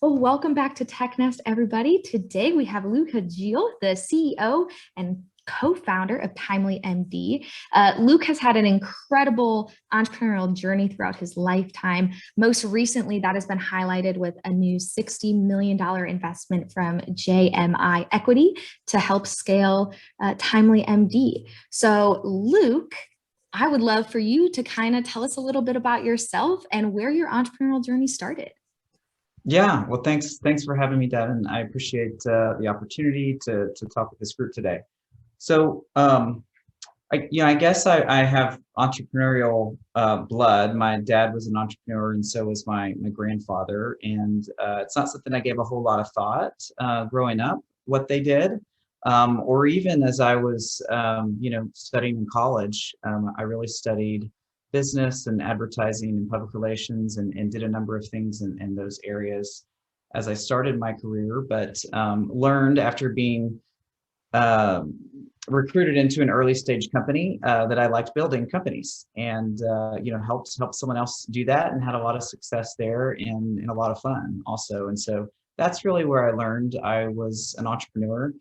Well, welcome back to TechNest, everybody. Today we have Luke Hejl, the CEO and co-founder of TimelyMD. Luke has had an incredible entrepreneurial journey throughout his lifetime. Most recently, that has been highlighted with a new $60 million investment from JMI Equity to help scale TimelyMD. So, Luke, I would love for you to kind of tell us a little bit about yourself and where your entrepreneurial journey started. Yeah, well, thanks for having me, Devin. I appreciate the opportunity to talk with this group today. So, I guess I have entrepreneurial blood. My dad was an entrepreneur, and so was my grandfather. And it's not something I gave a whole lot of thought growing up, what they did, or even as I was, studying in college. I really studied business and advertising and public relations and did a number of things in those areas as I started my career, but learned after being recruited into an early stage company that I liked building companies and helped someone else do that and had a lot of success there and a lot of fun also. And so that's really where I learned I was an entrepreneur.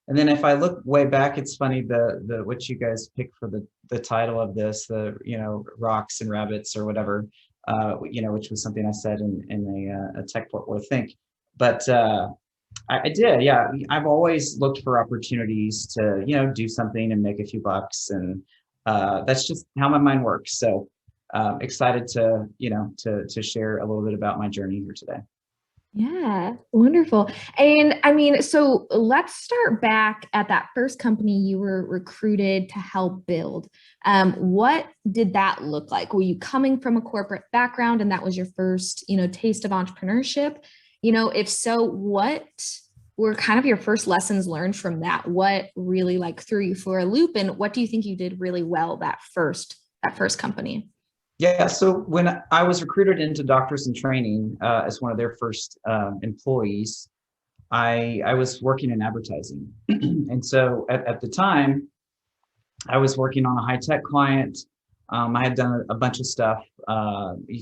And then if I look way back, it's funny the what you guys picked for the title of this, rocks and rabbits or whatever, which was something I said in a tech or think. But I did, yeah. I've always looked for opportunities to do something and make a few bucks, and that's just how my mind works. So excited to share a little bit about my journey here today. Yeah, wonderful. And I mean, so let's start back at that first company you were recruited to help build. What did that look like? Were you coming from a corporate background and that was your first, taste of entrepreneurship? If so, what were kind of your first lessons learned from that? What really threw you for a loop, and what do you think you did really well that first company? Yeah, so when I was recruited into Doctors in Training as one of their first employees, I was working in advertising. And so at the time, I was working on a high-tech client. I had done a bunch of stuff,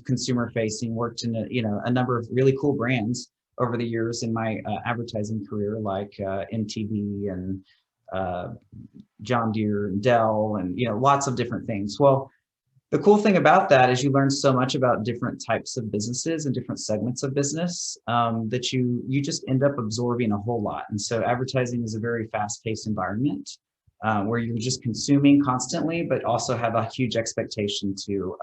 consumer facing, worked in a number of really cool brands over the years in my advertising career, like MTV and John Deere and Dell and lots of different things. Well, the cool thing about that is you learn so much about different types of businesses and different segments of business that you just end up absorbing a whole lot. And so advertising is a very fast-paced environment where you're just consuming constantly, but also have a huge expectation to,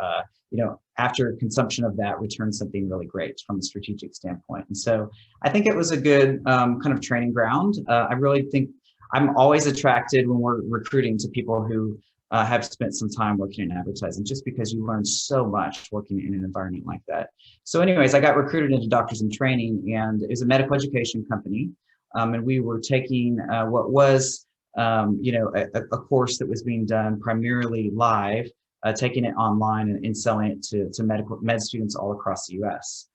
after consumption of that, return something really great from a strategic standpoint. And so I think it was a good kind of training ground. I really think I'm always attracted when we're recruiting to people who have spent some time working in advertising, just because you learn so much working in an environment like that. So anyways, I got recruited into Doctors in Training, and it was a medical education company. And we were taking what was, a course that was being done primarily live, taking it online and selling it to med students all across the US.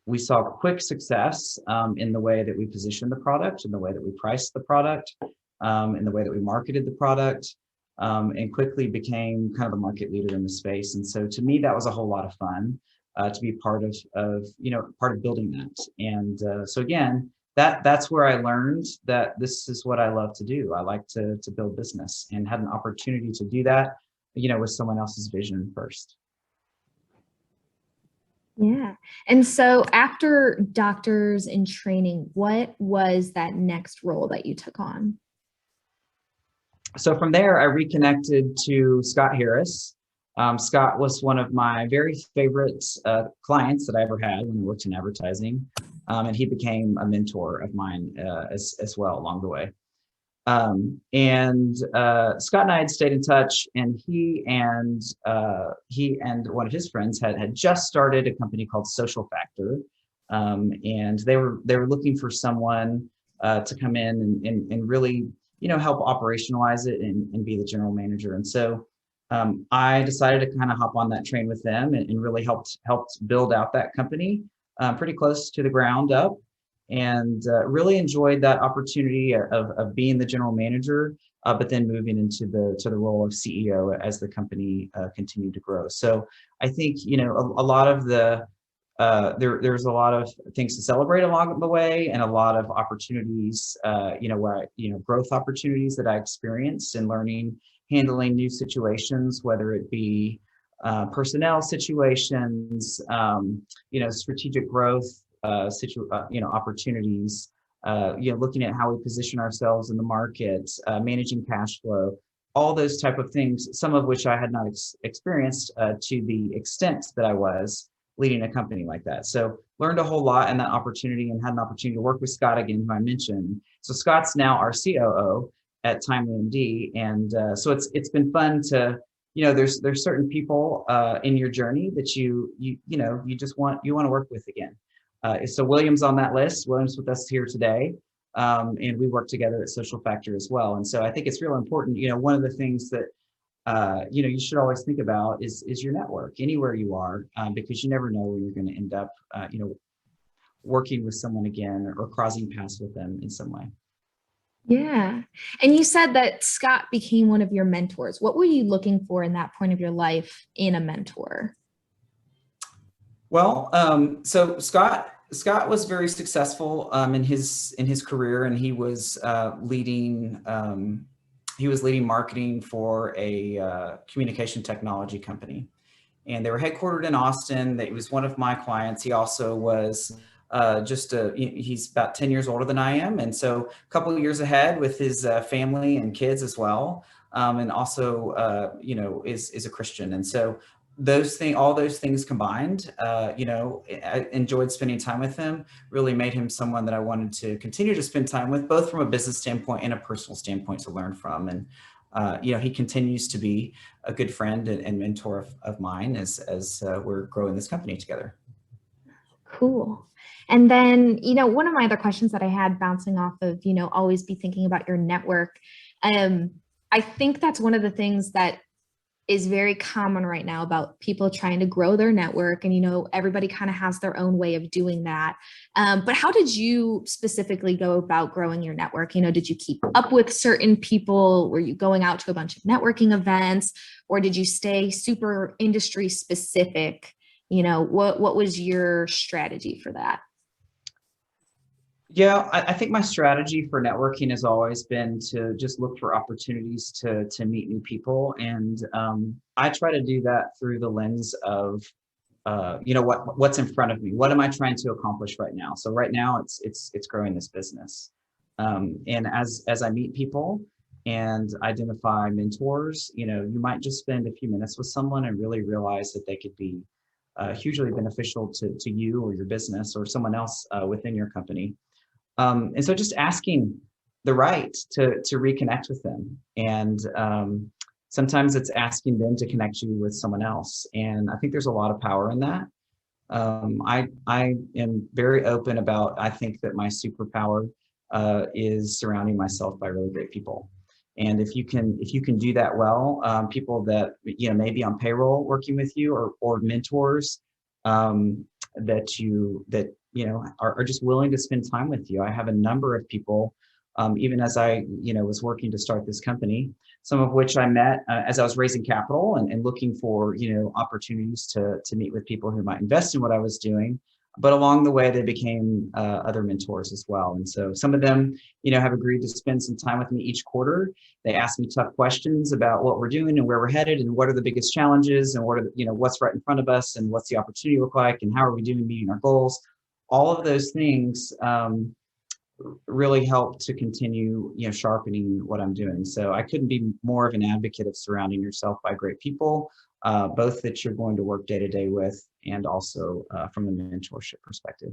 We saw quick success in the way that we positioned the product, in the way that we priced the product, in the way that we marketed the product. And quickly became kind of the market leader in the space. And so to me, that was a whole lot of fun to be part of building that. And so again, that's where I learned that this is what I love to do. I like to build business, and had an opportunity to do that, with someone else's vision first. Yeah. And so after Doctors in Training, what was that next role that you took on? So from there, I reconnected to Scott Harris. Scott was one of my very favorite clients that I ever had when I worked in advertising. And he became a mentor of mine as well along the way. Scott and I had stayed in touch, and he and one of his friends had just started a company called Social Factor. And they were looking for someone to come in and really help operationalize it and be the general manager. And so I decided to kind of hop on that train with them and really helped build out that company pretty close to the ground up, and really enjoyed that opportunity of being the general manager, but then moving into the role of CEO as the company continued to grow. So I think a lot of the there's a lot of things to celebrate along the way, and a lot of opportunities, growth opportunities that I experienced in learning, handling new situations, whether it be personnel situations, strategic growth, opportunities, looking at how we position ourselves in the market, managing cash flow, all those type of things, some of which I had not experienced to the extent that I was leading a company like that. So learned a whole lot in that opportunity, and had an opportunity to work with Scott again, who I mentioned. So Scott's now our COO at TimelyMD. And so it's been fun to, there's certain people in your journey that you want to work with again. So William's on that list. William's with us here today. And we work together at Social Factor as well. And so I think it's real important. One of the things that you should always think about is your network anywhere you are, because you never know where you're going to end up, working with someone again or crossing paths with them in some way. Yeah. And you said that Scott became one of your mentors. What were you looking for in that point of your life in a mentor? Well, so Scott was very successful in his career, and he was leading marketing for a communication technology company, and they were headquartered in Austin. He was one of my clients. He also was he's about 10 years older than I am, and so a couple of years ahead with his family and kids as well, and also is a Christian. And so all those things combined, I enjoyed spending time with him, really made him someone that I wanted to continue to spend time with, both from a business standpoint and a personal standpoint to learn from. And, he continues to be a good friend and mentor of mine as we're growing this company together. Cool. And then, one of my other questions that I had bouncing off of, always be thinking about your network. I think that's one of the things that is very common right now about people trying to grow their network. And, everybody kind of has their own way of doing that. But how did you specifically go about growing your network? Did you keep up with certain people? Were you going out to a bunch of networking events, or did you stay super industry specific? What was your strategy for that? Yeah, I think my strategy for networking has always been to just look for opportunities to meet new people. And I try to do that through the lens of, what's in front of me. What am I trying to accomplish right now? So right now it's growing this business. And as I meet people and identify mentors, you might just spend a few minutes with someone and really realize that they could be hugely beneficial to you or your business or someone else within your company. And so just asking the right to reconnect with them. And sometimes it's asking them to connect you with someone else. And I think there's a lot of power in that. I am very open about, I think that my superpower is surrounding myself by really great people. And if you can do that well, people that, maybe on payroll working with you, or mentors that are just willing to spend time with you. I have a number of people, even as I, was working to start this company, some of which I met as I was raising capital and looking for, opportunities to meet with people who might invest in what I was doing. But along the way, they became other mentors as well. And so some of them, have agreed to spend some time with me each quarter. They ask me tough questions about what we're doing and where we're headed and what are the biggest challenges and what are what's right in front of us and what's the opportunity look like and how are we doing meeting our goals. All of those things really help to continue, sharpening what I'm doing. So I couldn't be more of an advocate of surrounding yourself by great people, both that you're going to work day to day with and also from a mentorship perspective.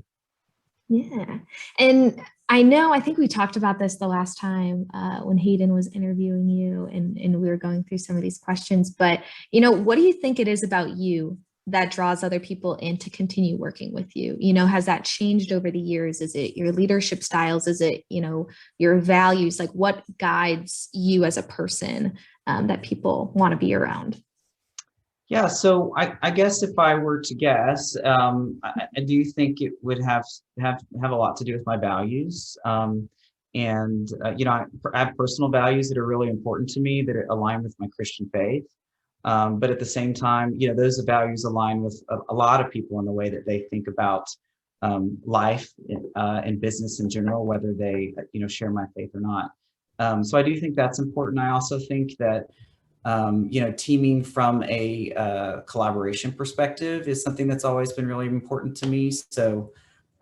Yeah. And I think we talked about this the last time when Hayden was interviewing you and we were going through some of these questions, but, what do you think it is about you that draws other people in to continue working with you? Has that changed over the years? Is it your leadership styles? Is it, your values? Like what guides you as a person that people want to be around? Yeah, so I guess if I were to guess, I do think it would have a lot to do with my values. I have personal values that are really important to me that align with my Christian faith. But at the same time, you know, those values align with a lot of people in the way that they think about life and business in general, whether they, you know, share my faith or not. So I do think that's important. I also think that, you know, teaming from a collaboration perspective is something that's always been really important to me. So,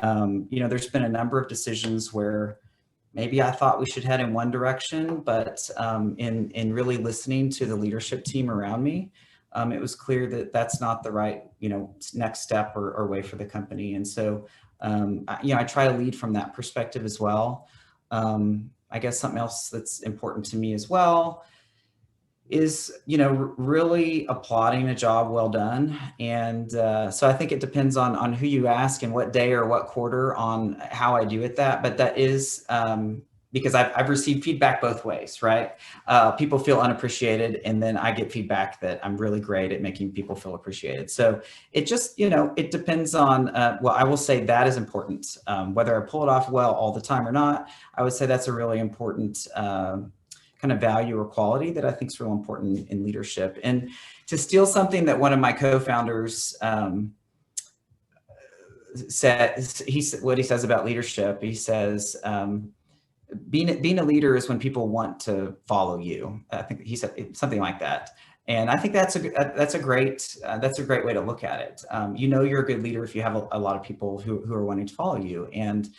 you know, there's been a number of decisions where maybe I thought we should head in one direction, but in really listening to the leadership team around me, it was clear that that's not the right, you know, next step or way for the company. And so, you know, I try to lead from that perspective as well. I guess something else that's important to me as well is, you know, really applauding a job well done. And so I think it depends on who you ask and what day or what quarter on how I do at that. But that is because I've received feedback both ways, right? People feel unappreciated, and then I get feedback that I'm really great at making people feel appreciated. So it just, you know, it depends on, well, I will say that is important. Whether I pull it off well all the time or not, I would say that's a really important kind of value or quality that I think is real important in leadership. And to steal something that one of my co-founders says, what he says about leadership, he says, being a leader is when people want to follow you. I think he said something like that. And I think that's a great way to look at it. You know, you're a good leader if you have a lot of people who are wanting to follow you. And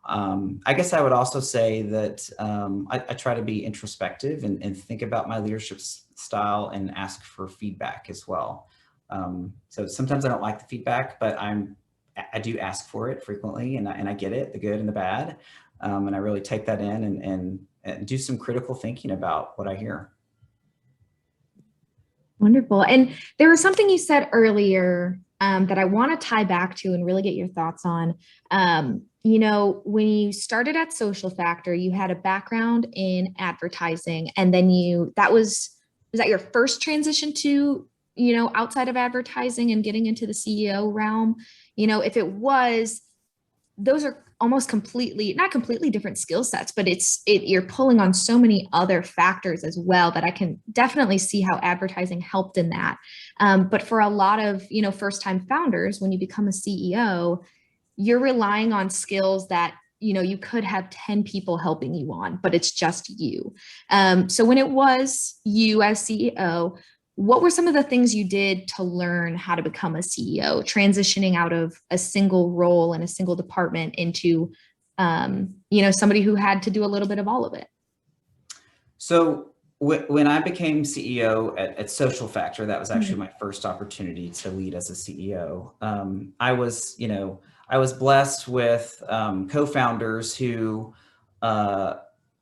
I guess I would also say that I try to be introspective and think about my leadership style and ask for feedback as well. So sometimes I don't like the feedback, but I do ask for it frequently, and I get it, the good and the bad. And I really take that in and do some critical thinking about what I hear. Wonderful. And there was something you said earlier that I want to tie back to and really get your thoughts on. You know, when you started at Social Factor, you had a background in advertising, and then was that your first transition to, you know, outside of advertising and getting into the CEO realm? You know, if it was, those are almost not completely different skill sets, but you're pulling on so many other factors as well that I can definitely see how advertising helped in that. But for a lot of, you know, first time founders, when you become a CEO, you're relying on skills that, you know, you could have 10 people helping you on, but it's just you. So when it was you as CEO, what were some of the things you did to learn how to become a CEO, transitioning out of a single role in a single department into, you know, somebody who had to do a little bit of all of it? So when I became CEO at Social Factor, that was actually my first opportunity to lead as a CEO. I was, you know, I was blessed with co-founders who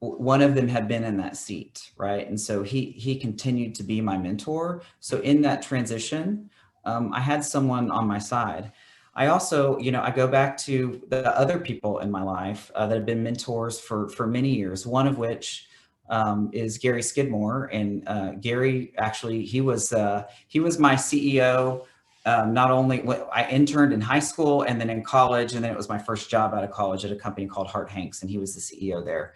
one of them had been in that seat, right? And so he continued to be my mentor. So in that transition, I had someone on my side. I also, you know, I go back to the other people in my life that have been mentors for many years, one of which is Gary Skidmore. And Gary, actually, he was my CEO. Not only when I interned in high school and then in college, and then it was my first job out of college at a company called Hart Hanks, and he was the CEO there.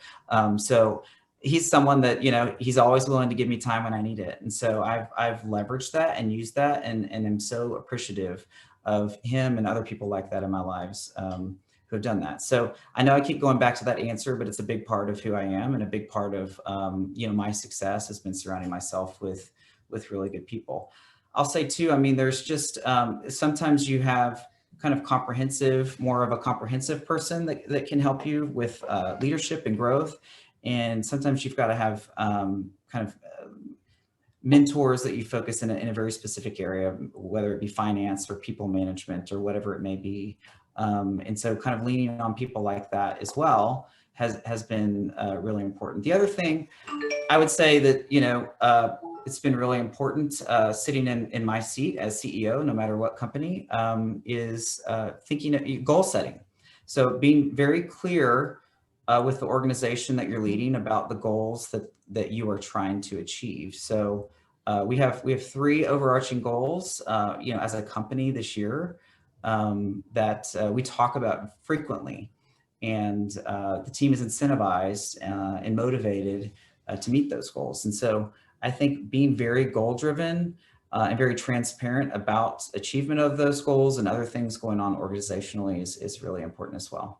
So he's someone that, you know, he's always willing to give me time when I need it. And so I've leveraged that and used that, and I'm so appreciative of him and other people like that in my lives who have done that. So I know I keep going back to that answer, but it's a big part of who I am, and a big part of you know, my success has been surrounding myself with really good people. I'll say too, I mean, there's just sometimes you have kind of more of a comprehensive person that can help you with leadership and growth. And sometimes you've got to have kind of mentors that you focus in a very specific area, whether it be finance or people management or whatever it may be. And so kind of leaning on people like that as well has been really important. The other thing I would say that, you know, it's been really important sitting in my seat as CEO, no matter what company, is thinking goal setting. So being very clear with the organization that you're leading about the goals that you are trying to achieve. So we have 3 overarching goals, you know, as a company this year that we talk about frequently, and the team is incentivized and motivated to meet those goals. And so I think being very goal driven and very transparent about achievement of those goals and other things going on organizationally is really important as well.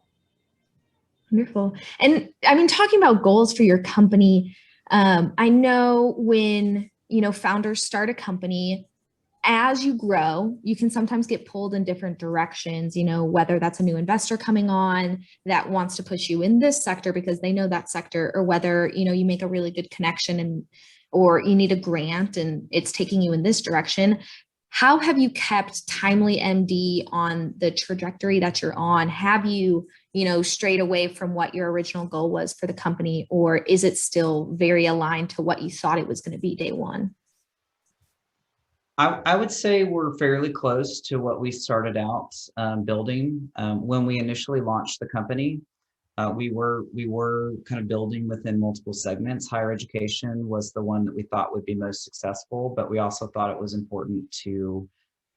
Wonderful. And I mean, talking about goals for your company, I know when, founders start a company, as you grow, you can sometimes get pulled in different directions, whether that's a new investor coming on that wants to push you in this sector because they know that sector, or whether, you make a really good connection or you need a grant and it's taking you in this direction. How have you kept TimelyMD on the trajectory that you're on? Have you, strayed away from what your original goal was for the company, or is it still very aligned to what you thought it was going to be day one? I would say we're fairly close to what we started out building. When we initially launched the company, we were kind of building within multiple segments. Higher education was the one that we thought would be most successful, but we also thought it was important to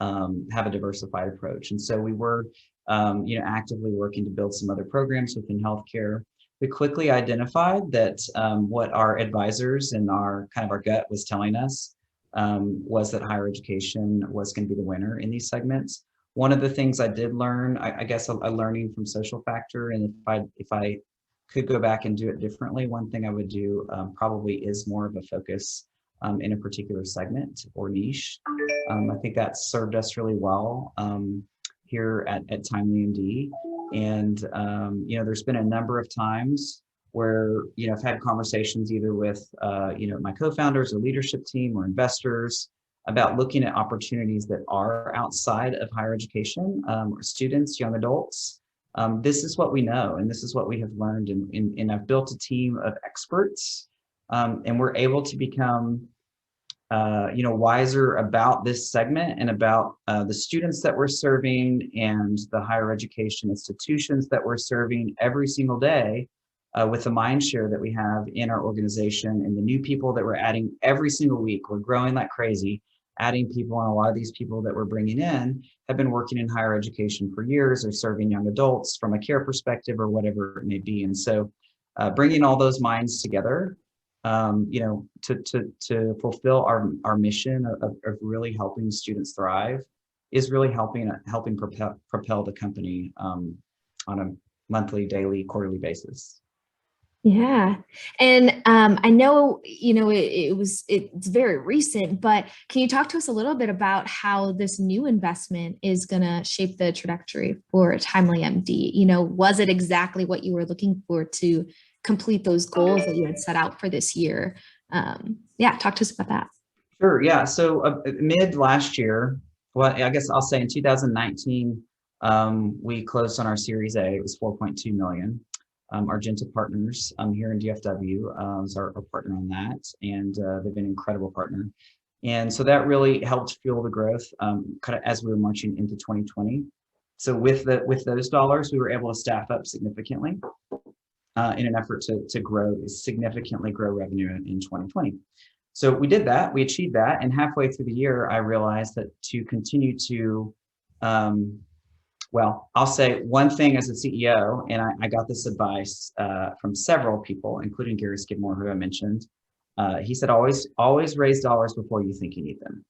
have a diversified approach. And so we were, actively working to build some other programs within healthcare. We quickly identified that what our advisors and our gut was telling us was that higher education was going to be the winner in these segments. One of the things I did learn, I guess a learning from social factor, and if I could go back and do it differently, one thing I would do probably is more of a focus in a particular segment or niche. I think that served us really well here at TimelyMD. And, there's been a number of times where, I've had conversations either with, my co-founders or leadership team or investors about looking at opportunities that are outside of higher education, or students, young adults. This is what we know, and this is what we have learned. And I've built a team of experts, and we're able to become, wiser about this segment and about the students that we're serving and the higher education institutions that we're serving every single day. With the mind share that we have in our organization and the new people that we're adding every single week, we're growing like crazy, adding people, and a lot of these people that we're bringing in have been working in higher education for years or serving young adults from a care perspective or whatever it may be. And so bringing all those minds together, to fulfill our mission of really helping students thrive is really helping propel the company on a monthly, daily, quarterly basis. Yeah. And I know, it's very recent, but can you talk to us a little bit about how this new investment is going to shape the trajectory for TimelyMD? Was it exactly what you were looking for to complete those goals that you had set out for this year? Talk to us about that. Sure. Yeah. So mid last year, well, I guess I'll say in 2019, we closed on our Series A. It was 4.2 million. Argenta Partners here in DFW is our partner on that, and they've been an incredible partner. And so that really helped fuel the growth kind of as we were marching into 2020. So with those dollars, we were able to staff up significantly in an effort to significantly grow revenue in 2020. So we did that, we achieved that, and halfway through the year, I realized that to continue to well, I'll say one thing as a CEO, and I got this advice from several people, including Gary Skidmore, who I mentioned. He said, always raise dollars before you think you need them.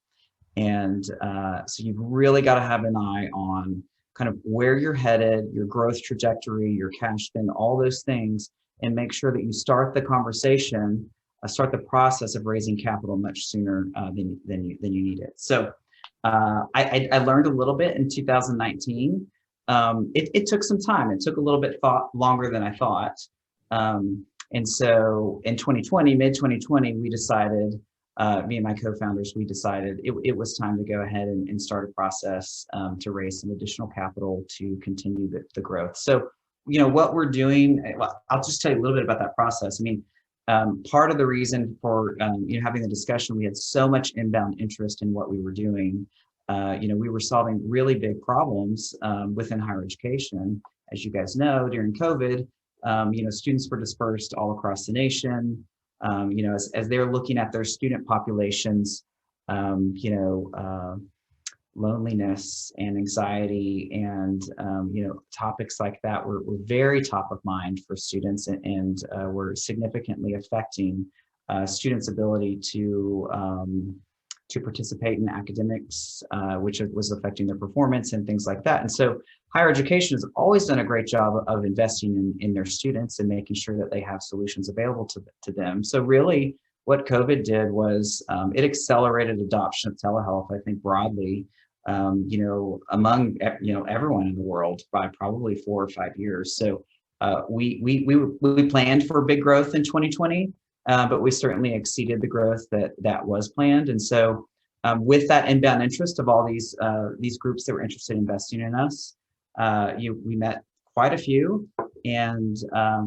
And so you've really got to have an eye on kind of where you're headed, your growth trajectory, your cash spend, all those things, and make sure that you start the conversation, start the process of raising capital much sooner than you need it. So I learned a little bit in 2019. It took some time. It took a little bit longer than I thought. And so in 2020, mid 2020, we decided, me and my co-founders, we decided it was time to go ahead and start a process to raise some additional capital to continue the growth. So, what we're doing, well, I'll just tell you a little bit about that process. I mean, part of the reason for having the discussion, we had so much inbound interest in what we were doing. We were solving really big problems within higher education. As you guys know, during COVID, students were dispersed all across the nation. As they're looking at their student populations, loneliness and anxiety and topics like that were very top of mind for students, and were significantly affecting students' ability to to participate in academics, which was affecting their performance and things like that. And so higher education has always done a great job of investing in their students and making sure that they have solutions available to them. So really what COVID did was it accelerated adoption of telehealth, I think broadly, among, everyone in the world by probably 4 or 5 years. So we planned for big growth in 2020, but we certainly exceeded the growth that was planned. And so with that inbound interest of all these groups that were interested in investing in us, we met quite a few, and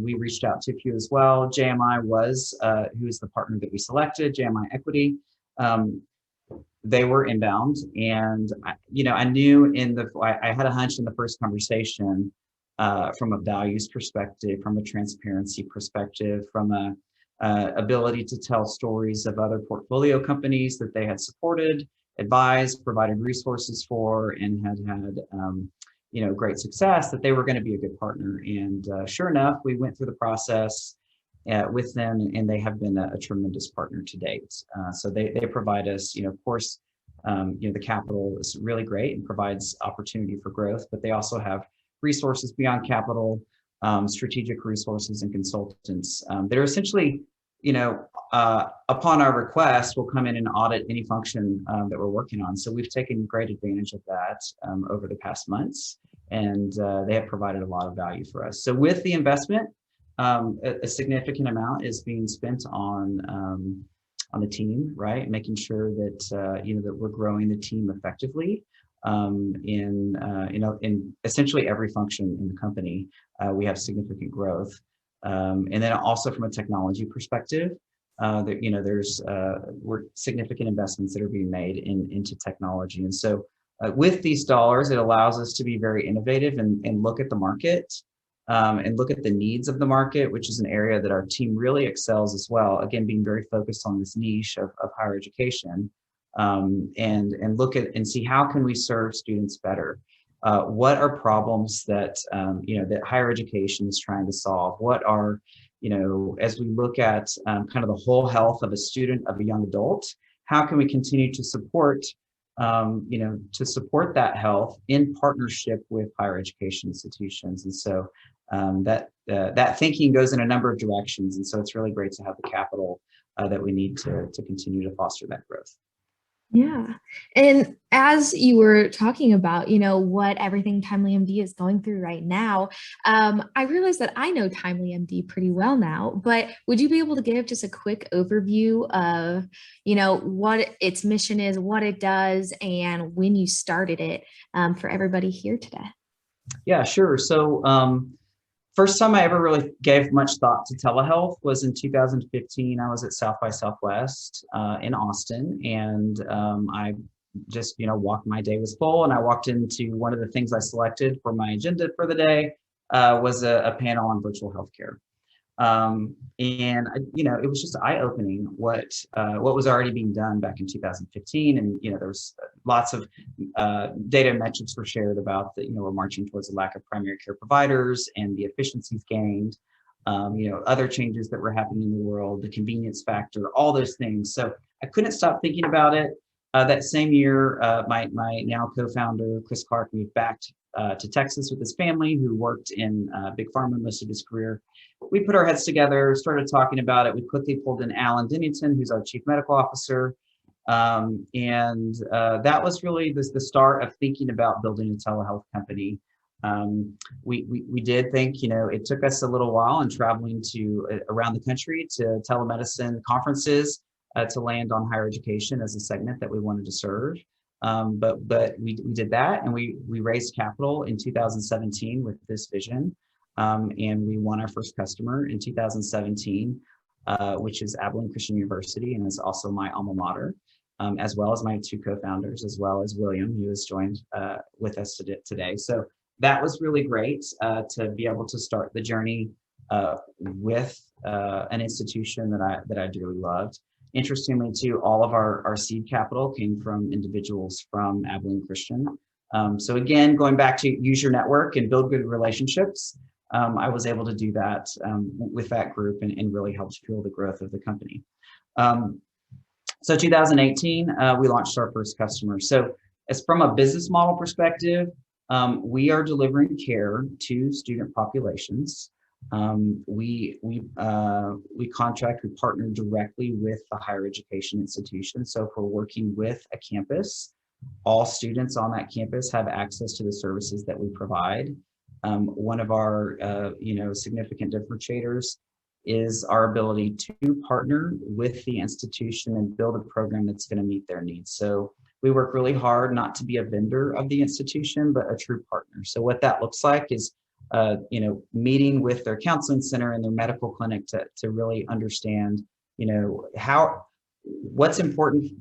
we reached out to a few as well. JMI was, who is the partner that we selected, JMI Equity. They were inbound, and I knew I had a hunch in the first conversation from a values perspective, from a transparency perspective, from a ability to tell stories of other portfolio companies that they had supported, advised, provided resources for, and had great success, that they were going to be a good partner. And sure enough, we went through the process with them, and they have been a tremendous partner to date. So they provide us, of course, the capital is really great and provides opportunity for growth, but they also have resources beyond capital, strategic resources and consultants that are essentially, upon our request, will come in and audit any function that we're working on. So we've taken great advantage of that over the past months, and they have provided a lot of value for us. So with the investment, a significant amount is being spent on the team, right? Making sure that that we're growing the team effectively in essentially every function in the company. We have significant growth, and then also from a technology perspective, there's significant investments that are being made into technology. And so with these dollars, it allows us to be very innovative and look at the market. And look at the needs of the market, which is an area that our team really excels as well. Again, being very focused on this niche of higher education, and look at and see how can we serve students better. What are problems that that higher education is trying to solve? What are as we look at kind of the whole health of a student, of a young adult, how can we continue to support that health in partnership with higher education institutions? And so that thinking goes in a number of directions. And so it's really great to have the capital that we need to continue to foster that growth. Yeah. And as you were talking about, what everything TimelyMD is going through right now, I realized that I know TimelyMD pretty well now, but would you be able to give just a quick overview of, what its mission is, what it does, and when you started it for everybody here today? Yeah, sure. So first time I ever really gave much thought to telehealth was in 2015. I was at South by Southwest in Austin, and I just, walked, my day was full, and I walked into one of the things I selected for my agenda for the day was a panel on virtual healthcare. And it was just eye-opening what was already being done back in 2015, and there was lots of data and metrics were shared about that. We're marching towards a lack of primary care providers and the efficiencies gained. Other changes that were happening in the world, the convenience factor, all those things. So I couldn't stop thinking about it. That same year, my now co-founder Chris Clark moved back to Texas with his family, who worked in big pharma most of his career. We put our heads together, started talking about it. We quickly pulled in Alan Dennington, who's our chief medical officer. And that was really the start of thinking about building a telehealth company. We did think, it took us a little while and traveling around the country to telemedicine conferences to land on higher education as a segment that we wanted to serve. But we did that, and we raised capital in 2017 with this vision. And we won our first customer in 2017, which is Abilene Christian University, and is also my alma mater, as well as my two co-founders, as well as William, who has joined with us today. So that was really great to be able to start the journey with an institution that I dearly loved. Interestingly, too, all of our seed capital came from individuals from Abilene Christian. So again, going back to use your network and build good relationships, I was able to do that with that group and really helped fuel the growth of the company. So 2018, we launched our first customer. So as from a business model perspective, we are delivering care to student populations. We contract, we partner directly with the higher education institution. So if we're working with a campus, all students on that campus have access to the services that we provide. One of our significant differentiators is our ability to partner with the institution and build a program that's going to meet their needs. So we work really hard not to be a vendor of the institution, but a true partner. So what that looks like is meeting with their counseling center and their medical clinic to really understand, what's important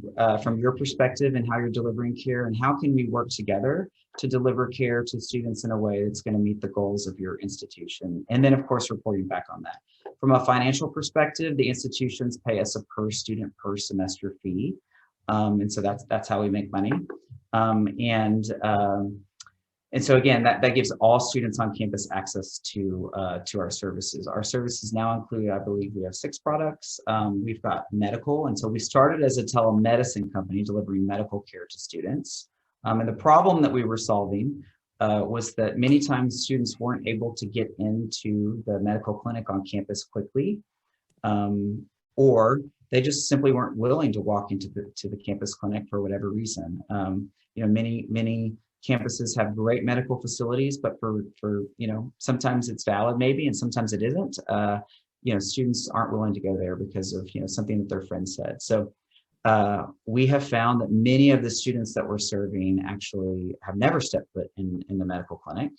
from your perspective and how you're delivering care, and how can we work together to deliver care to students in a way that's going to meet the goals of your institution. And then, of course, reporting back on that. From a financial perspective, the institutions pay us a per student per semester fee. And so that's how we make money. And so again, that gives all students on campus access to our services. Our services now include, I believe we have 6 products. We've got medical. And so we started as a telemedicine company delivering medical care to students. And the problem that we were solving was that many times students weren't able to get into the medical clinic on campus quickly, or they just simply weren't willing to walk into the campus clinic for whatever reason. Many campuses have great medical facilities, but for sometimes it's valid maybe, and sometimes it isn't. Students aren't willing to go there because of something that their friend said. So we have found that many of the students that we're serving actually have never stepped foot in the medical clinic.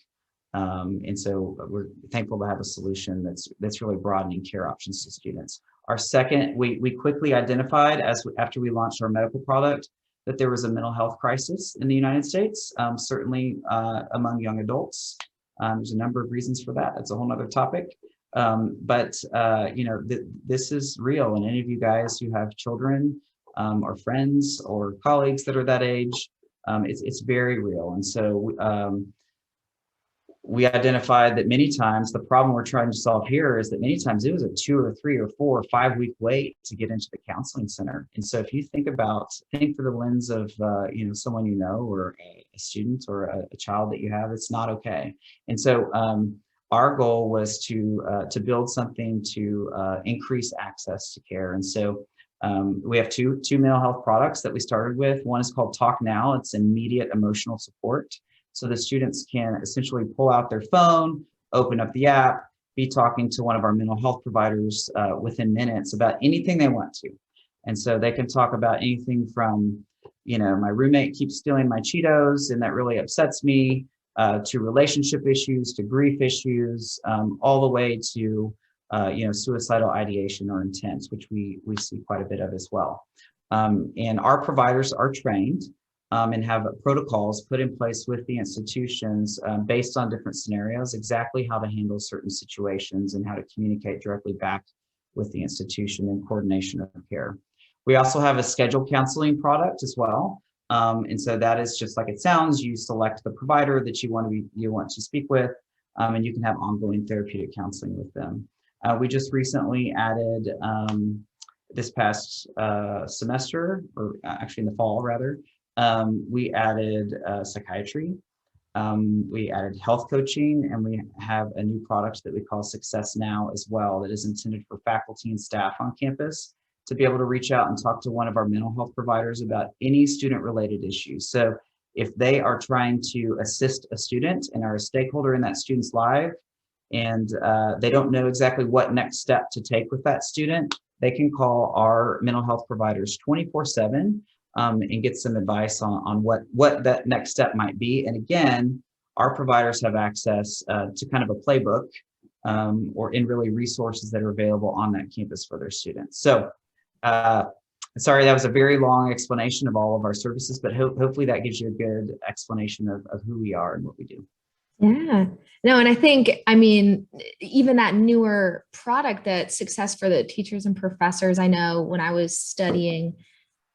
And so we're thankful to have a solution that's really broadening care options to students. Our second, we quickly identified after we launched our medical product that there was a mental health crisis in the United States, certainly among young adults. There's a number of reasons for that. That's a whole nother topic. But this is real. And any of you guys who have children or friends or colleagues that are that age, it's very real. And so we identified that many times the problem we're trying to solve here is that many times it was a 2 or 3 or 4 or 5 week wait to get into the counseling center. And so if you think through the lens of someone or a student or a child that you have, it's not okay. And so our goal was to build something to increase access to care. And so we have two mental health products that we started with. One is called Talk Now. It's immediate emotional support. So the students can essentially pull out their phone, open up the app, be talking to one of our mental health providers within minutes about anything they want to. And so they can talk about anything from, my roommate keeps stealing my Cheetos and that really upsets me, to relationship issues, to grief issues, all the way to, suicidal ideation or intent, which we see quite a bit of as well. And our providers are trained and have protocols put in place with the institutions based on different scenarios, exactly how to handle certain situations and how to communicate directly back with the institution in coordination of care. We also have a scheduled counseling product as well. And so that is just like it sounds. You select the provider that you want to speak with, and you can have ongoing therapeutic counseling with them. We just recently added this past semester, or actually in the fall rather, we added psychiatry, we added health coaching, and we have a new product that we call Success Now as well, that is intended for faculty and staff on campus to be able to reach out and talk to one of our mental health providers about any student-related issues. So if they are trying to assist a student and are a stakeholder in that student's life, and they don't know exactly what next step to take with that student, they can call our mental health providers 24/7 and get some advice on what that next step might be. And again, our providers have access to kind of a playbook or in really resources that are available on that campus for their students. So sorry, that was a very long explanation of all of our services, but hopefully that gives you a good explanation of who we are and what we do. Yeah, no, and I think, even that newer product, that Success for the teachers and professors, I know when I was studying,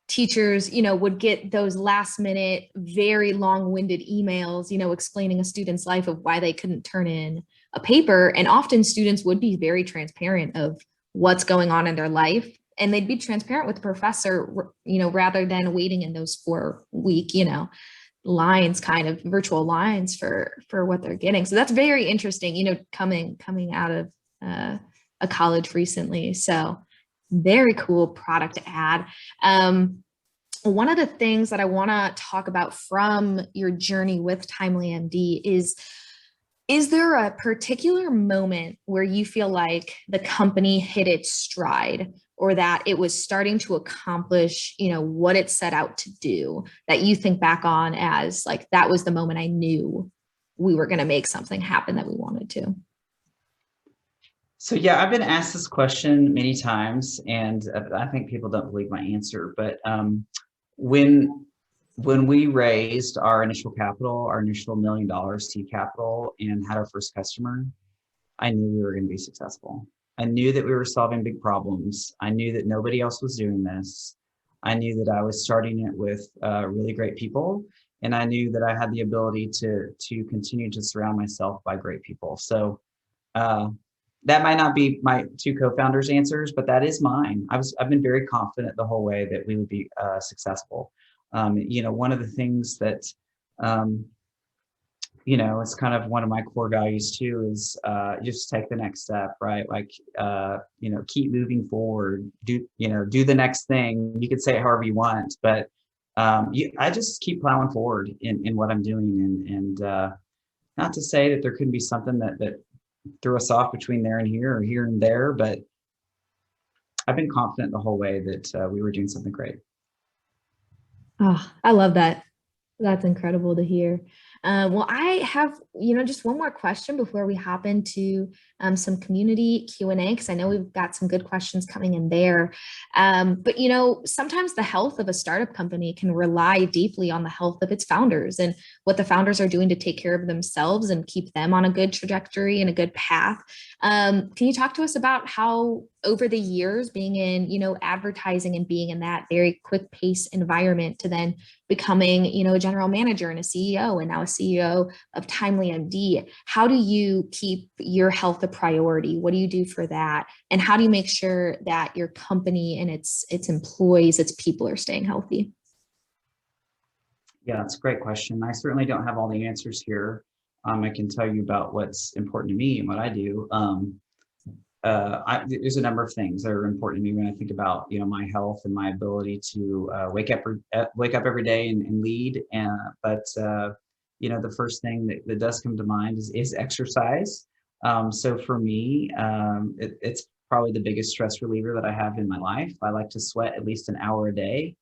teachers, would get those last minute, very long-winded emails, explaining a student's life of why they couldn't turn in a paper. And often students would be very transparent of what's going on in their life. and they'd be transparent with the professor, rather than waiting in those 4-week, lines, kind of virtual lines for what they're getting. So that's very interesting, coming out of a college recently. So very cool product to add. One of the things that I want to talk about from your journey with TimelyMD is there a particular moment where you feel like the company hit its stride, or that it was starting to accomplish, what it set out to do, that you think back on as like, that was the moment I knew we were going to make something happen that we wanted to? So yeah, I've been asked this question many times, and I think people don't believe my answer. But when we raised our initial capital, our initial $1 million seed capital, and had our first customer, I knew we were going to be successful. I knew that we were solving big problems. I knew that nobody else was doing this. I knew that I was starting it with really great people, and I knew that I had the ability to continue to surround myself by great people. So that might not be my two co-founders' answers, but that is mine. I've been very confident the whole way that we would be successful. One of the things that it's kind of one of my core values too, is just take the next step, right? Like, keep moving forward, do the next thing. You could say it however you want, but I just keep plowing forward in what I'm doing. And not to say that there couldn't be something that threw us off between there and here, or here and there, but I've been confident the whole way that we were doing something great. Oh, I love that. That's incredible to hear. Well, I have, just one more question before we hop into some community Q&A, because I know we've got some good questions coming in there. But, sometimes the health of a startup company can rely deeply on the health of its founders and what the founders are doing to take care of themselves and keep them on a good trajectory and a good path. Can you talk to us about how, over the years, being in, advertising and being in that very quick pace environment, to then becoming, a general manager and a CEO, and now a CEO of TimelyMD, how do you keep your health a priority? What do you do for that? And how do you make sure that your company and its employees, its people, are staying healthy? Yeah, that's a great question. I certainly don't have all the answers here. I can tell you about what's important to me and what I do. There's a number of things that are important to me when I think about, my health and my ability to wake up every day and lead. But the first thing that does come to mind is exercise. So for me, it's probably the biggest stress reliever that I have in my life. I like to sweat at least an hour a day.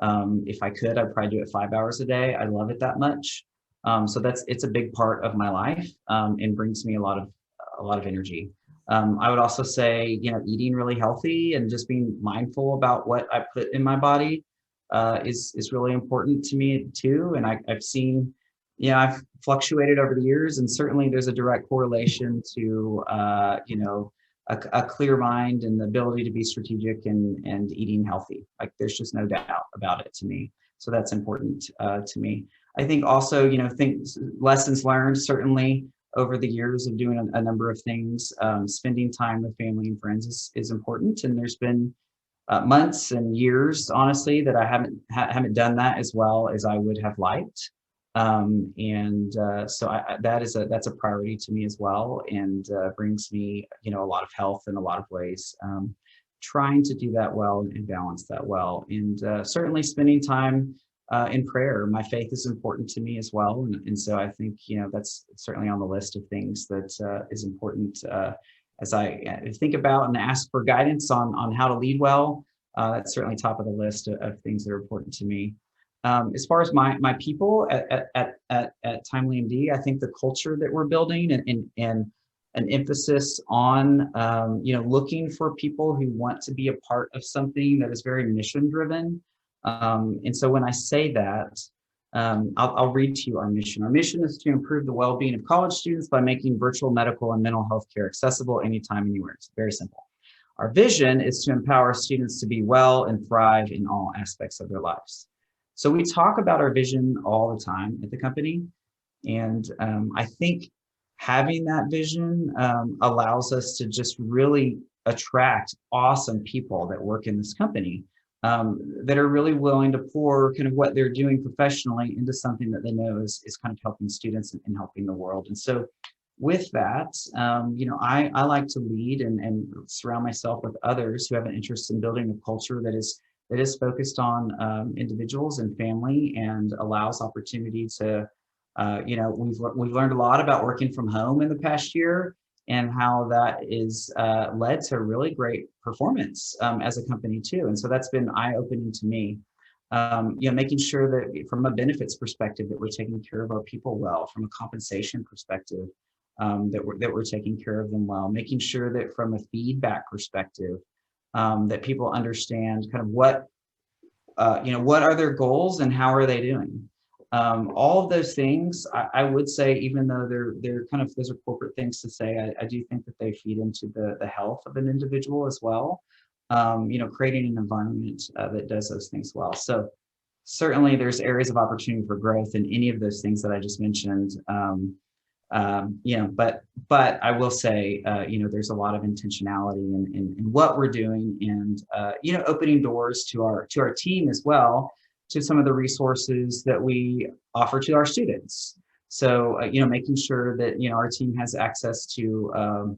If I could, I'd probably do it 5 hours a day. I love it that much. So it's a big part of my life, and brings me a lot of energy. I would also say, eating really healthy and just being mindful about what I put in my body is really important to me too. And I've seen, I've fluctuated over the years, and certainly there's a direct correlation to, a clear mind and the ability to be strategic and eating healthy. Like, there's just no doubt about it to me. So that's important to me. I think also, lessons learned, certainly over the years of doing a number of things, spending time with family and friends is important. And there's been months and years, honestly, that I haven't done that as well as I would have liked. So that's a priority to me as well, and brings me, a lot of health in a lot of ways. Trying to do that well and balance that well, and certainly spending time in prayer. My faith is important to me as well, and so I think that's certainly on the list of things that is important as I think about and ask for guidance on how to lead well. That's certainly top of the list of things that are important to me. As far as my people at TimelyMD, I think the culture that we're building and an emphasis on looking for people who want to be a part of something that is very mission driven. And so when I say that, I'll read to you our mission. Our mission is to improve the well-being of college students by making virtual medical and mental health care accessible anytime, anywhere. It's very simple. Our vision is to empower students to be well and thrive in all aspects of their lives. So we talk about our vision all the time at the company. And I think having that vision allows us to just really attract awesome people that work in this company, that are really willing to pour kind of what they're doing professionally into something that they know is kind of helping students and helping the world. And so with that, I like to lead and surround myself with others who have an interest in building a culture that is focused on individuals and family, and allows opportunity to, we've learned a lot about working from home in the past year, and how that is led to really great performance as a company too. And so that's been eye-opening to me. Making sure that from a benefits perspective, that we're taking care of our people well, from a compensation perspective, that we're taking care of them well, making sure that from a feedback perspective, that people understand kind of what are their goals and how are they doing. All of those things, I would say, even though they're kind of, those are corporate things to say, I do think that they feed into the health of an individual as well. Creating an environment that does those things well. So certainly there's areas of opportunity for growth in any of those things that I just mentioned. But I will say, there's a lot of intentionality in what we're doing, and opening doors to our team as well, to some of the resources that we offer to our students. So making sure that our team has access to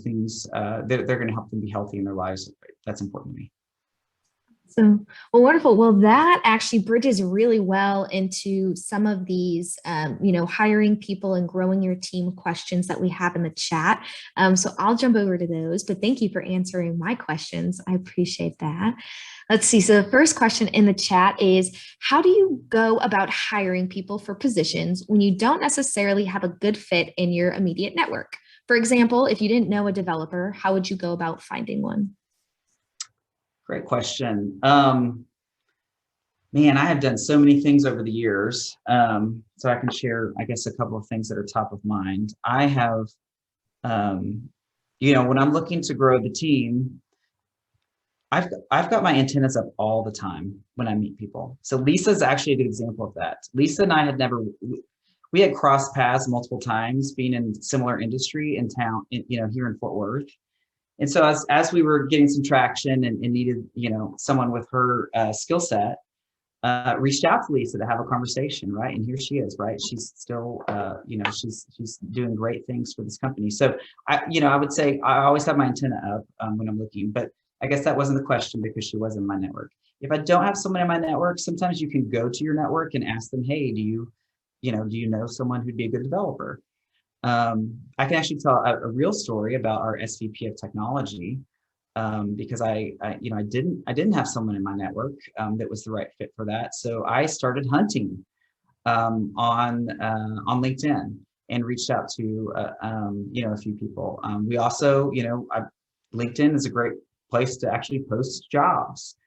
things that they're going to help them be healthy in their lives. That's important to me. So, well, wonderful. Well, that actually bridges really well into some of these, hiring people and growing your team questions that we have in the chat. So I'll jump over to those, but thank you for answering my questions. I appreciate that. Let's see. So the first question in the chat is, how do you go about hiring people for positions when you don't necessarily have a good fit in your immediate network? For example, if you didn't know a developer, how would you go about finding one? Great question. Man, I have done so many things over the years. So I can share, I guess, a couple of things that are top of mind. I have, when I'm looking to grow the team, I've got my antennas up all the time when I meet people. So Lisa's actually a good example of that. Lisa and I had we had crossed paths multiple times, being in similar industry in town, here in Fort Worth. And so as we were getting some traction and needed, someone with her skill set, reached out to Lisa to have a conversation, right? And here she is, right? She's still, she's doing great things for this company. So I would say I always have my antenna up when I'm looking, but I guess that wasn't the question because she was in my network. If I don't have someone in my network, sometimes you can go to your network and ask them, hey, do you know someone who'd be a good developer? I can actually tell a real story about our SVP of technology, because I didn't have someone in my network that was the right fit for that. So I started hunting on LinkedIn and reached out to a few people. We also, LinkedIn is a great place to actually post jobs.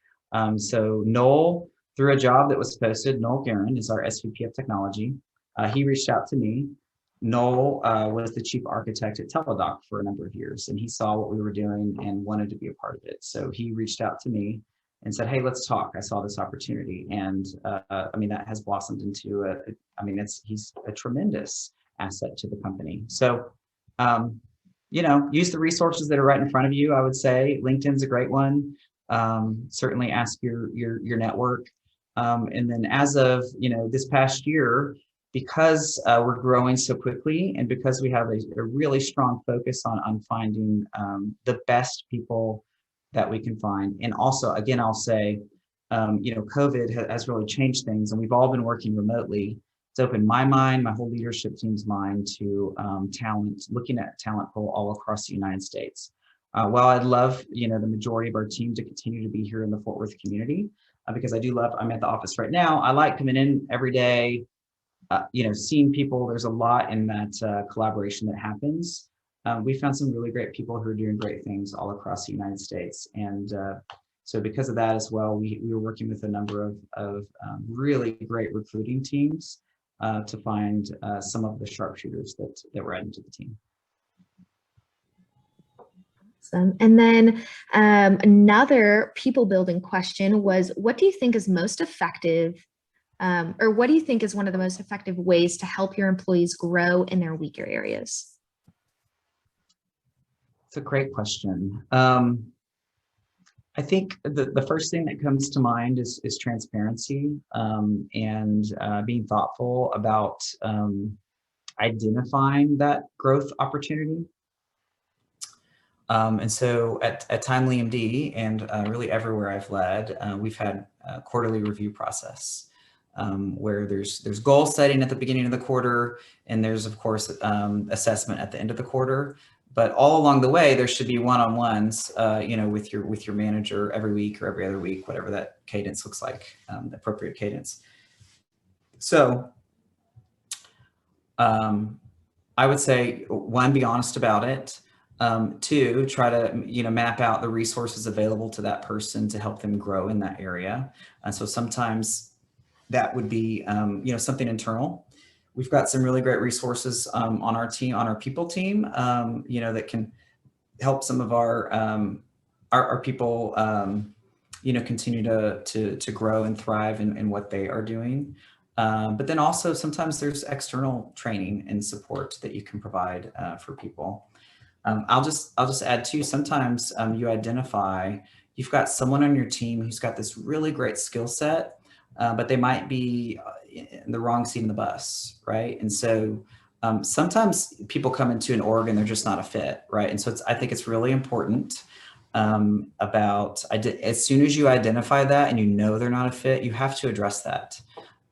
So Noel, through a job that was posted, Noel Guerin is our SVP of technology. He reached out to me. Noel was the chief architect at Teladoc for a number of years, and he saw what we were doing and wanted to be a part of it. So he reached out to me and said, hey, let's talk. I saw this opportunity. And that has blossomed into he's a tremendous asset to the company. So, use the resources that are right in front of you. I would say LinkedIn's a great one. Certainly ask your network. And then as of, this past year, because we're growing so quickly, and because we have a really strong focus on finding the best people that we can find. And also, again, I'll say, COVID has really changed things, and we've all been working remotely. It's opened my mind, my whole leadership team's mind, to looking at talent pool all across the United States. While I'd love, the majority of our team to continue to be here in the Fort Worth community, because I'm at the office right now. I like coming in every day, seeing people. There's a lot in that collaboration that happens. We found some really great people who are doing great things all across the United States. And so because of that as well, we were working with a number of really great recruiting teams to find some of the sharpshooters that were added to the team. Awesome. And then another people building question was, what do you think is most effective, or what do you think is one of the most effective ways to help your employees grow in their weaker areas? It's a great question. I think the first thing that comes to mind is transparency, and being thoughtful about identifying that growth opportunity. And so at TimelyMD and really everywhere I've led, we've had a quarterly review process where there's goal setting at the beginning of the quarter, and there's of course assessment at the end of the quarter. But all along the way, there should be one-on-ones, with your manager every week or every other week, whatever that cadence looks like, the appropriate cadence. So I would say, one, be honest about it. Two, try to map out the resources available to that person to help them grow in that area. And so sometimes that would be something internal. We've got some really great resources on our team, on our people team, that can help some of our people, continue to grow and thrive in what they are doing. But then also sometimes there's external training and support that you can provide for people. I'll just add too, sometimes you identify, you've got someone on your team who's got this really great skill set, but they might be in the wrong seat in the bus, right? And so sometimes people come into an org and they're just not a fit, right? And so I think it's really important as soon as you identify that and they're not a fit, you have to address that.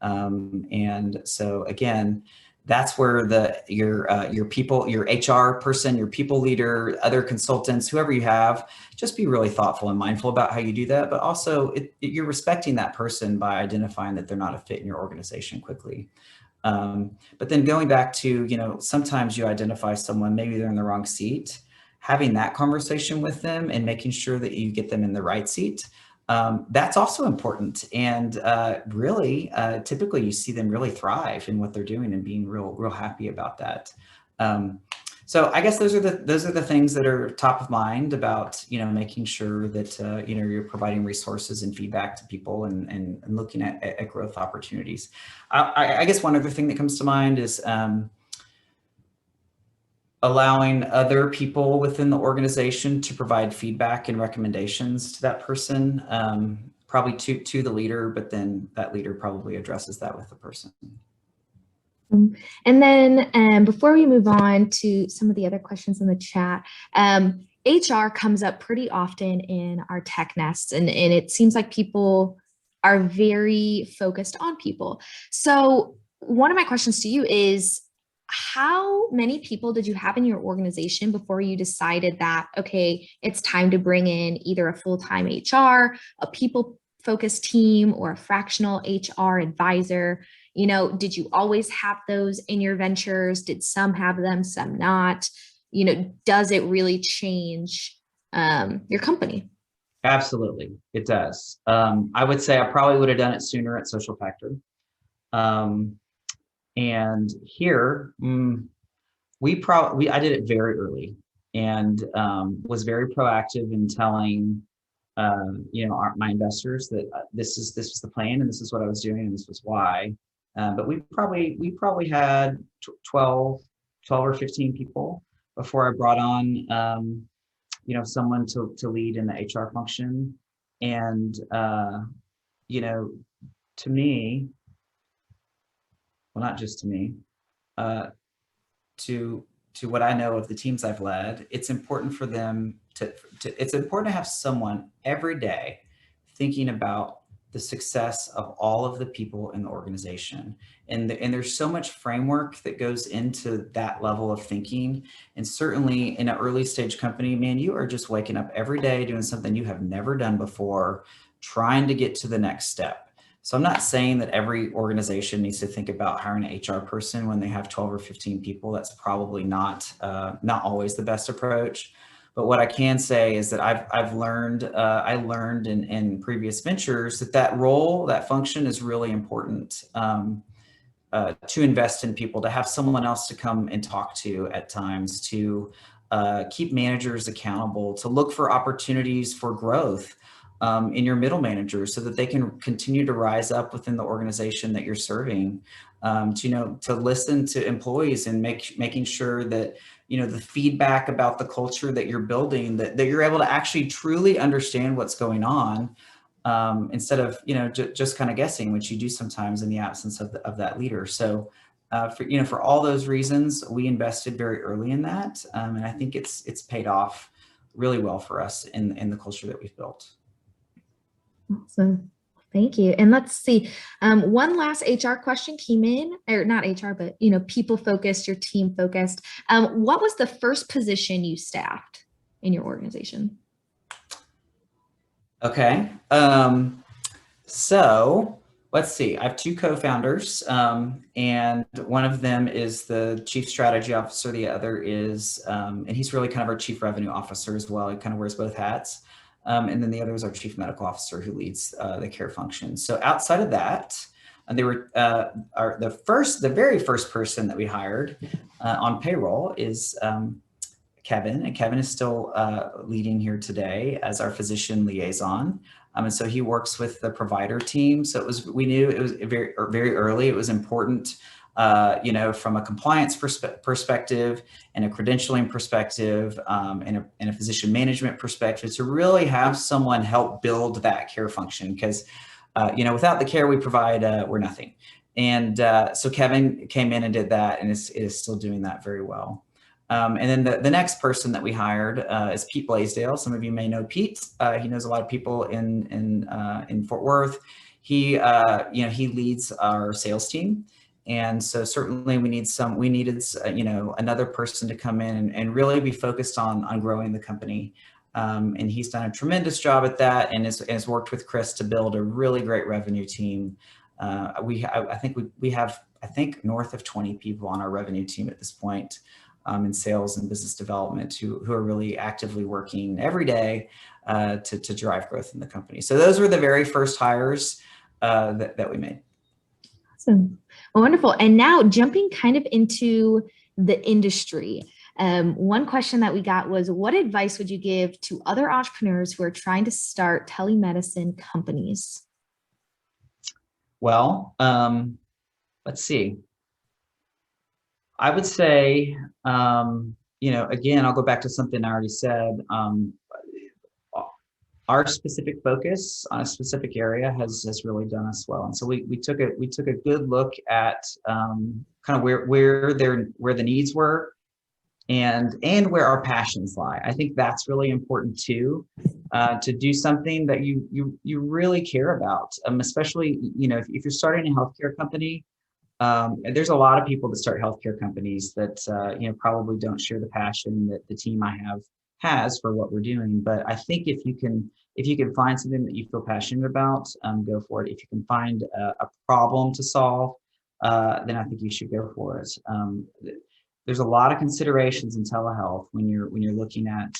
And so again, that's where your people, your HR person, your people leader, other consultants, whoever you have, just be really thoughtful and mindful about how you do that. But also you're respecting that person by identifying that they're not a fit in your organization quickly. But then going back to, sometimes you identify someone, maybe they're in the wrong seat, having that conversation with them and making sure that you get them in the right seat. That's also important. And really, typically you see them really thrive in what they're doing and being real happy about that. So I guess those are the things that are top of mind about, making sure that, you're providing resources and feedback to people and looking at growth opportunities. I guess one other thing that comes to mind is allowing other people within the organization to provide feedback and recommendations to that person, probably to the leader, but then that leader probably addresses that with the person. And then before we move on to some of the other questions in the chat, HR comes up pretty often in our tech nests, and it seems like people are very focused on people. So one of my questions to you is, how many people did you have in your organization before you decided that, okay, it's time to bring in either a full-time HR, a people-focused team, or a fractional HR advisor? Did you always have those in your ventures? Did some have them, some not? Does it really change your company? Absolutely, it does. I would say I probably would have done it sooner at Social Factor. And here, I did it very early and was very proactive in telling, my investors that this was the plan and this is what I was doing and this was why. But we probably had 12 or 15 people before I brought on, someone to lead in the HR function. And, to me, well, not just to me, to what I know of the teams I've led, it's important for them it's important to have someone every day thinking about the success of all of the people in the organization. And there's so much framework that goes into that level of thinking. And certainly in an early stage company, man, you are just waking up every day doing something you have never done before, trying to get to the next step. So I'm not saying that every organization needs to think about hiring an HR person when they have 12 or 15 people. That's probably not always the best approach. But what I can say is that I learned in previous ventures that role, that function is really important to invest in people, to have someone else to come and talk to at times, to keep managers accountable, to look for opportunities for growth. in your middle managers so that they can continue to rise up within the organization that you're serving. To listen to employees and making sure that, the feedback about the culture that you're building, that you're able to actually truly understand what's going on, instead of, just kind of guessing, which you do sometimes in the absence of that leader. So for all those reasons, we invested very early in that. And I think it's paid off really well for us in the culture that we've built. Awesome. Thank you. And let's see, one last HR question came in, or not HR, but, people focused, your team focused. What was the first position you staffed in your organization? Okay. So let's see, I have two co-founders, and one of them is the chief strategy officer. The other is, and he's really kind of our chief revenue officer as well. He kind of wears both hats. And then the other is our chief medical officer who leads the care function. So outside of that, they were the very first person that we hired on payroll is Kevin, and Kevin is still leading here today as our physician liaison. And so he works with the provider team. So we knew it was very, very early. It was important, from a compliance perspective and a credentialing perspective, and a physician management perspective, to really have someone help build that care function. Because, without the care we provide, we're nothing. And so Kevin came in and did that, and is still doing that very well. And then the next person that we hired is Pete Blaisdell. Some of you may know Pete. He knows a lot of people in Fort Worth. He leads our sales team. And so certainly we needed another person to come in and really be focused on growing the company. And he's done a tremendous job at that, and has worked with Chris to build a really great revenue team. I think we have north of 20 people on our revenue team at this point, in sales and business development, who are really actively working every day to drive growth in the company. So those were the very first hires that we made. Awesome. Well, wonderful. And now jumping kind of into the industry. One question that we got was, what advice would you give to other entrepreneurs who are trying to start telemedicine companies? Well, let's see. I would say, again, I'll go back to something I already said. Our specific focus on a specific area has really done us well, and so we took a good look at kind of where the needs were, and where our passions lie. I think that's really important too, to do something that you really care about, especially if you're starting a healthcare company. And there's a lot of people that start healthcare companies that probably don't share the passion that the team I have has for what we're doing. But I think if you can find something that you feel passionate about, go for it. If you can find a problem to solve, then I think you should go for it. There's a lot of considerations in telehealth when you're looking at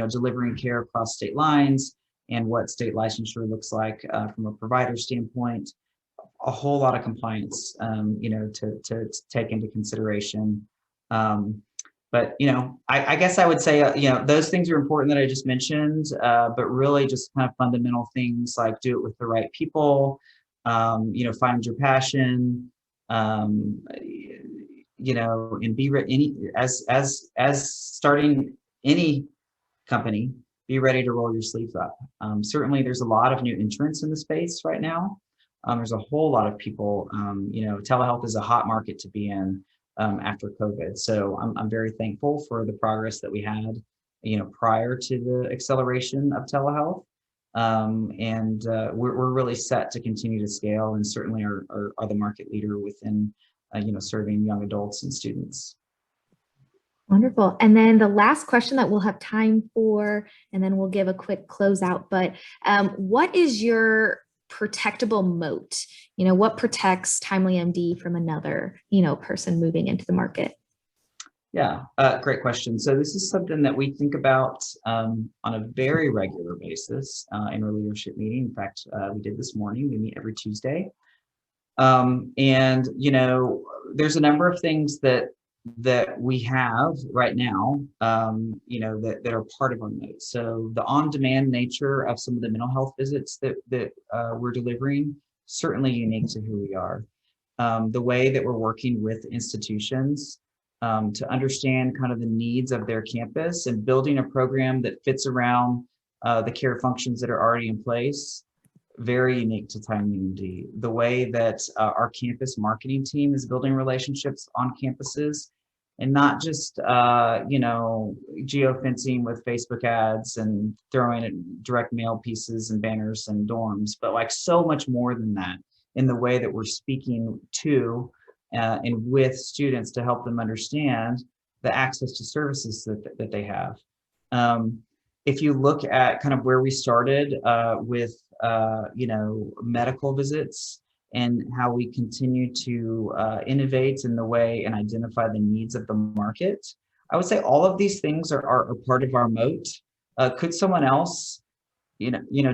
delivering care across state lines, and what state licensure looks like from a provider standpoint. A whole lot of compliance, to take into consideration. But I guess I would say, those things are important that I just mentioned, but really just kind of fundamental things like do it with the right people, find your passion, and be as starting any company, be ready to roll your sleeves up. Certainly, there's a lot of new entrants in the space right now. There's a whole lot of people, telehealth is a hot market to be in after COVID. So I'm very thankful for the progress that we had, prior to the acceleration of telehealth. And we're really set to continue to scale, and certainly are the market leader within, serving young adults and students. Wonderful. And then the last question that we'll have time for, and then we'll give a quick closeout, but what is your protectable moat? What protects TimelyMD from another, person moving into the market? Yeah, great question. So this is something that we think about on a very regular basis in our leadership meeting. In fact, we did this morning. We meet every Tuesday. And, there's a number of things that that we have right now, that are part of our moat. So the on-demand nature of some of the mental health visits that we're delivering, certainly unique to who we are. The way that we're working with institutions to understand kind of the needs of their campus and building a program that fits around the care functions that are already in place, very unique to TimelyMD. The way that our campus marketing team is building relationships on campuses, and not just geofencing with Facebook ads and throwing it direct mail pieces and banners and dorms, but like so much more than that in the way that we're speaking to and with students to help them understand the access to services that they have. If you look at kind of where we started with medical visits and how we continue to innovate in the way and identify the needs of the market, I would say all of these things are part of our moat. Could someone else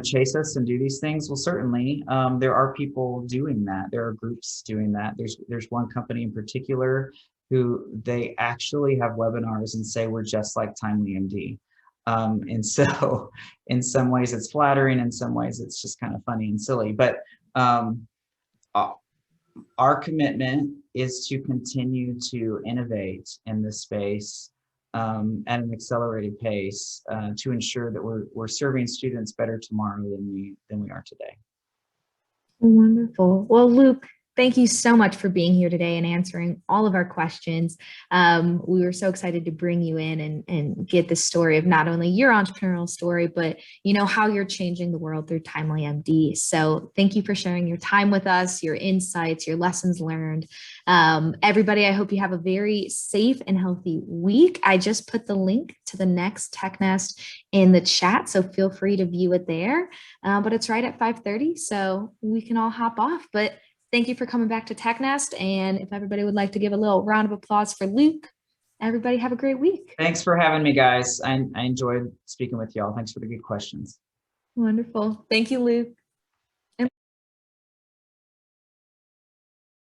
chase us and do these things? Well, certainly there are people doing that. There are groups doing that. There's one company in particular who they actually have webinars and say we're just like TimelyMD. And so in some ways it's flattering, in some ways it's just kind of funny and silly, but our commitment is to continue to innovate in this space at an accelerated pace to ensure that we're serving students better tomorrow than we are today. Wonderful. Well, Luke, thank you so much for being here today and answering all of our questions. We were so excited to bring you in and get the story of not only your entrepreneurial story, but how you're changing the world through TimelyMD. So thank you for sharing your time with us, your insights, your lessons learned. Everybody, I hope you have a very safe and healthy week. I just put the link to the next Tech Nest in the chat, so feel free to view it there. But it's right at 5:30, so we can all hop off. But thank you for coming back to Tech Nest. And if everybody would like to give a little round of applause for Luke, everybody have a great week. Thanks for having me, guys. I enjoyed speaking with y'all. Thanks for the good questions. Wonderful. Thank you, Luke.